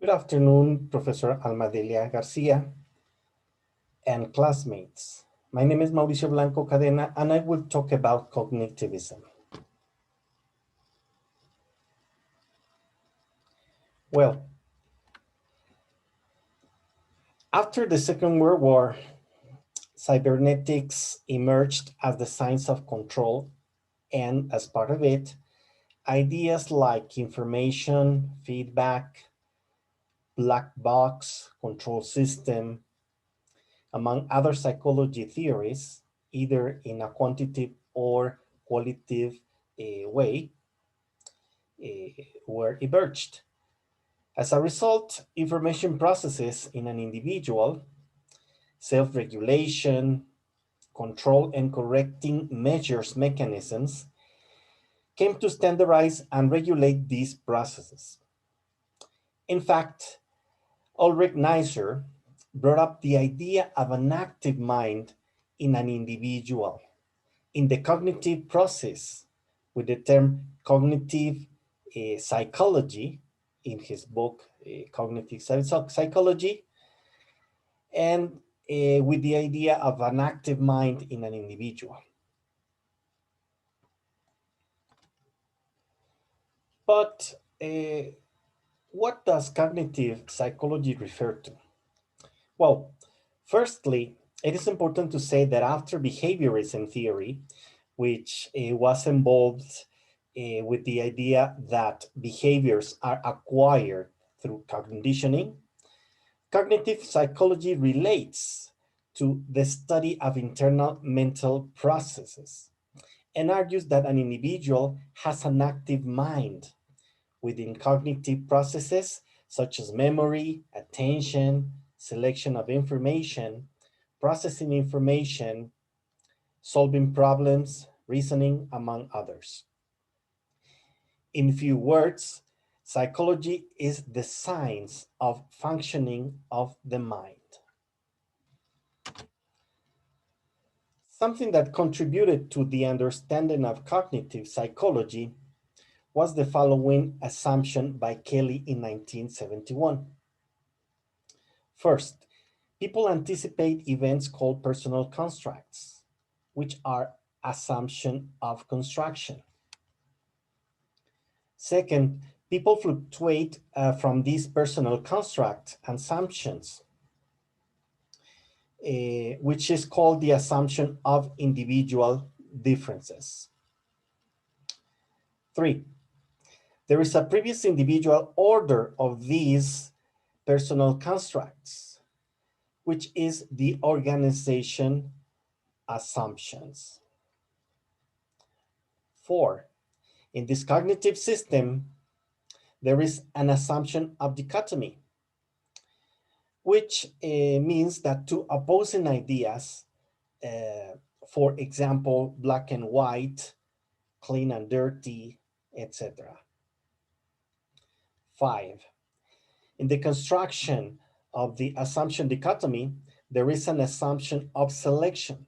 Good afternoon, Professor Almadelia Garcia and classmates. My name is Mauricio Blanco Cadena, and I will talk about cognitivism. Well, after the Second World War, cybernetics emerged as the science of control, and as part of it, ideas like information, feedback, black box, control system, among other psychology theories, either in a quantitative or qualitative way, were emerged. As a result, information processes in an individual, self-regulation, control and correcting measures mechanisms came to standardize and regulate these processes. In fact, Ulrich Neisser brought up the idea of an active mind in an individual in the cognitive process with the term cognitive psychology in his book, Cognitive Psychology, and with the idea of an active mind in an individual. But what does cognitive psychology refer to? Well, firstly, it is important to say that after behaviorism theory, which was involved with the idea that behaviors are acquired through conditioning, cognitive psychology relates to the study of internal mental processes and argues that an individual has an active mind within cognitive processes such as memory, attention, selection of information, processing information, solving problems, reasoning, among others. In few words, psychology is the science of functioning of the mind. Something that contributed to the understanding of cognitive psychology was the following assumption by Kelly in 1971. First, people anticipate events called personal constructs, which are assumption of construction. Second, people fluctuate from these personal construct assumptions, which is called the assumption of individual differences. Three, there is a previous individual order of these personal constructs, which is the organization assumptions. Four, in this cognitive system, there is an assumption of dichotomy, which means that two opposing ideas, for example, black and white, clean and dirty, etc. Five, in the construction of the assumption dichotomy, there is an assumption of selection,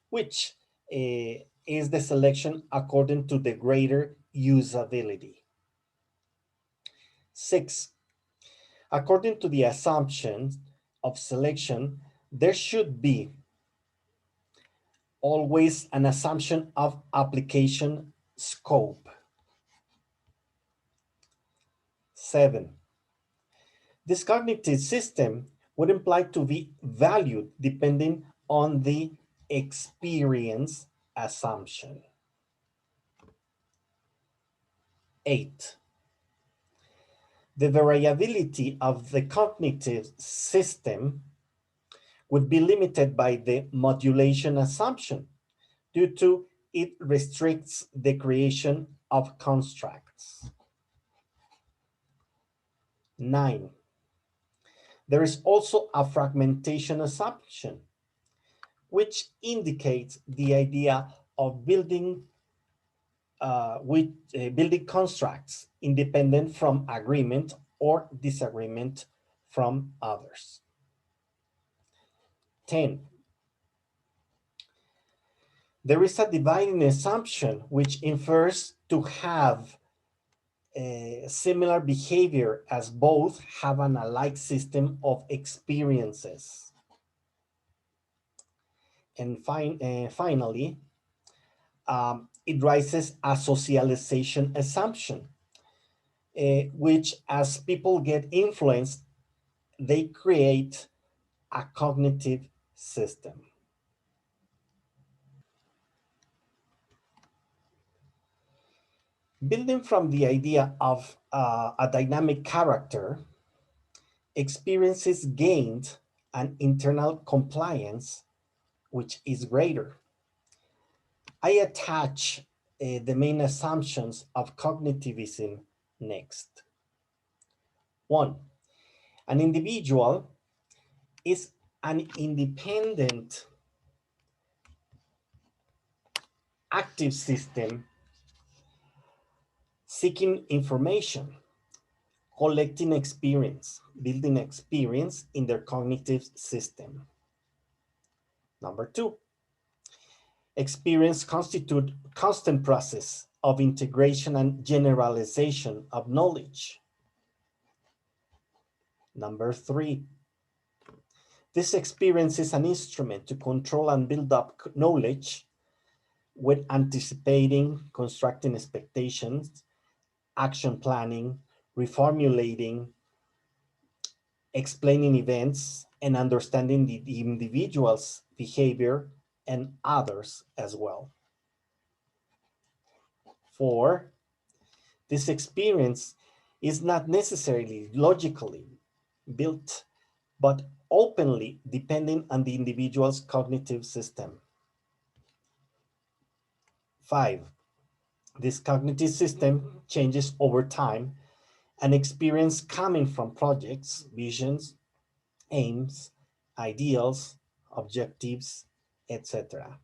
which is the selection according to the greater usability. Six, according to the assumption of selection, there should be always an assumption of application scope. Seven, this cognitive system would imply to be valued depending on the experience assumption. 8, the variability of the cognitive system would be limited by the modulation assumption due to it restricts the creation of constructs. 9, there is also a fragmentation assumption, which indicates the idea of building building constructs independent from agreement or disagreement from others. 10, there is a dividing assumption which infers to have similar behavior as both have an alike system of experiences. And finally, it raises a socialization assumption, which as people get influenced, they create a cognitive system. Building from the idea of a dynamic character, experiences gained an internal compliance which is greater. I attach the main assumptions of cognitivism next. One, an individual is an independent active system seeking information, collecting experience, building experience in their cognitive system. Number two, experience constitute constant process of integration and generalization of knowledge. Number three, this experience is an instrument to control and build up knowledge with anticipating, constructing expectations, action planning, reformulating, explaining events, and understanding the individual's behavior and others as well. Four, this experience is not necessarily logically built, but openly depending on the individual's cognitive system. Five, this cognitive system changes over time and experience coming from projects, visions, aims, ideals, objectives, etc.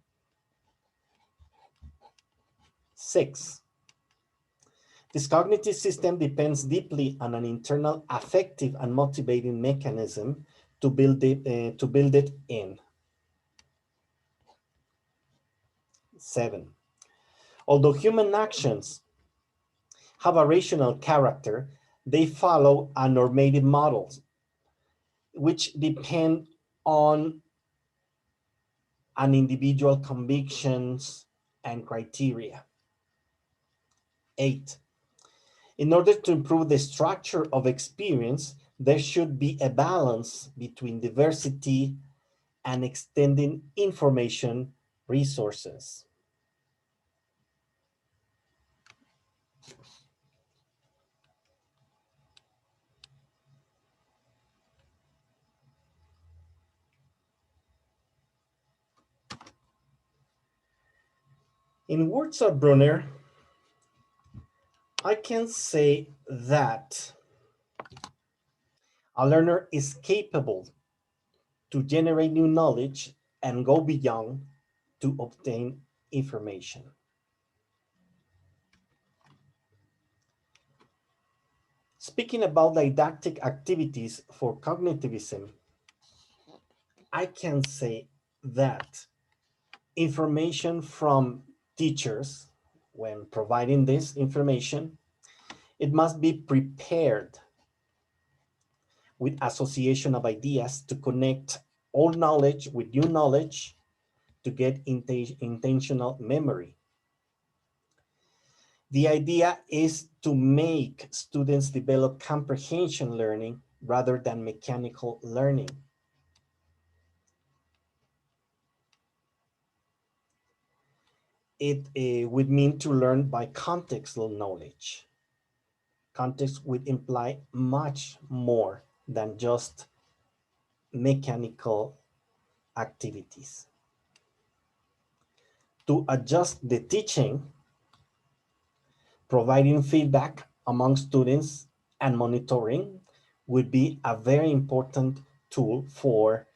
Six, this cognitive system depends deeply on an internal affective and motivating mechanism to build it in. Seven, although human actions have a rational character, they follow a normative models, which depend on an individual convictions and criteria. Eight, in order to improve the structure of experience, there should be a balance between diversity and extending information resources. In words of Brunner, I can say that a learner is capable to generate new knowledge and go beyond to obtain information. Speaking about didactic activities for cognitivism, I can say that information from teachers, when providing this information, it must be prepared with association of ideas to connect old knowledge with new knowledge to get intentional memory. The idea is to make students develop comprehension learning rather than mechanical learning. It would mean to learn by contextual knowledge. Context would imply much more than just mechanical activities. To adjust the teaching, providing feedback among students and monitoring would be a very important tool for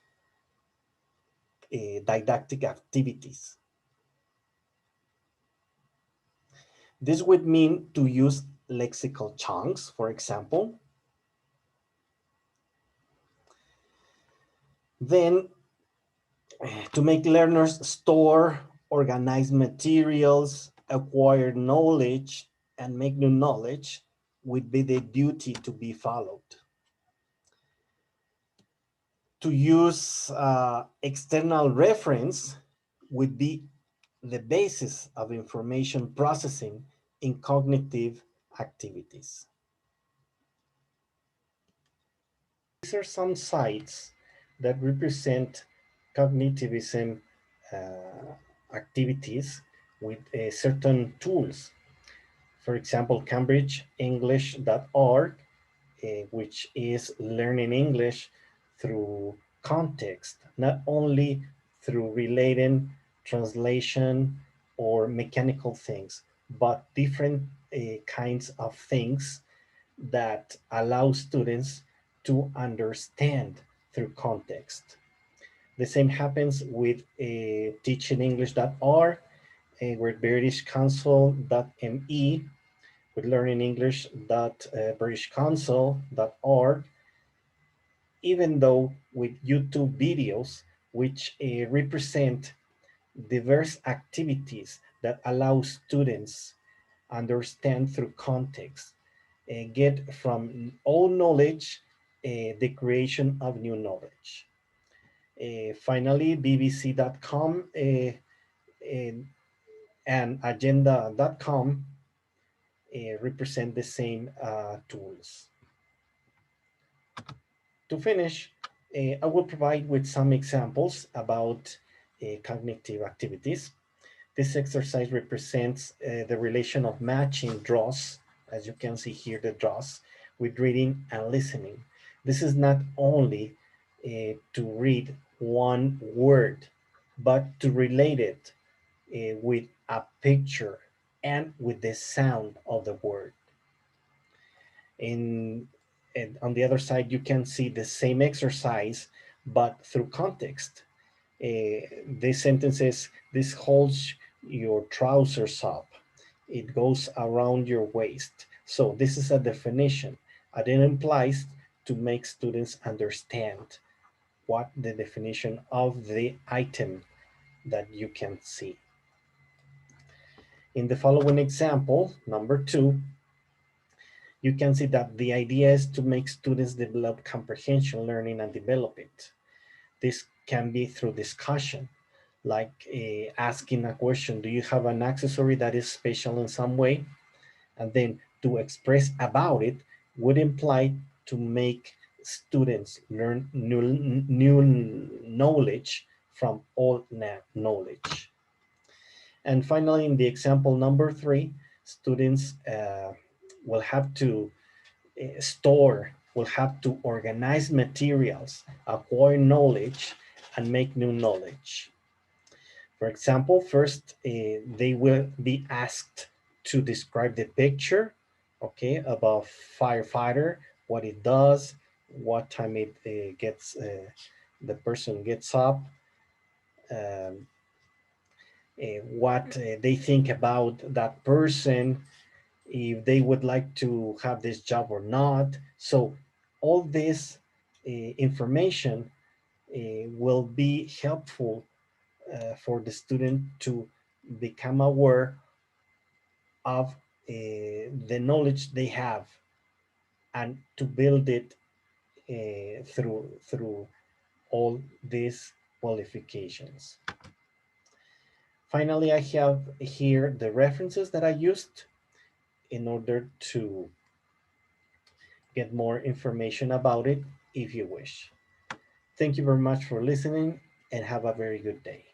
didactic activities. This would mean to use lexical chunks, for example. Then to make learners store, organize materials, acquire knowledge, and make new knowledge, would be the duty to be followed. To use external reference would be the basis of information processing in cognitive activities. These are some sites that represent cognitivism activities with certain tools. For example, CambridgeEnglish.org, which is learning English through context, not only through relating translation or mechanical things, but different kinds of things that allow students to understand through context. The same happens with teachingenglish.org, with britishcouncil.me, with learningenglish.britishcouncil.org, even though with YouTube videos, which represent diverse activities that allow students understand through context, get from old knowledge the creation of new knowledge. Finally, bbc.com and agenda.com represent the same tools. To finish, I will provide with some examples about cognitive activities. This exercise represents the relation of matching draws, as you can see here, the draws, with reading and listening. This is not only to read one word, but to relate it with a picture and with the sound of the word. And on the other side, you can see the same exercise, but through context. This sentence is, this holds your trousers up. It goes around your waist. So this is a definition, and it implies to make students understand what the definition of the item that you can see. In the following example, number 2, you can see that the idea is to make students develop comprehension, learning, and develop it. This can be through discussion, like asking a question, do you have an accessory that is special in some way? And then to express about it would imply to make students learn new knowledge from old knowledge. And finally, in the example number 3, students will have to will have to organize materials, acquire knowledge, and make new knowledge. For example, first, they will be asked to describe the picture, okay, about firefighter, what it does, what time it gets, the person gets up, um, what they think about that person, if they would like to have this job or not. So all this information will be helpful for the student to become aware of the knowledge they have and to build it through all these qualifications. Finally, I have here the references that I used in order to get more information about it if you wish. Thank you very much for listening and have a very good day.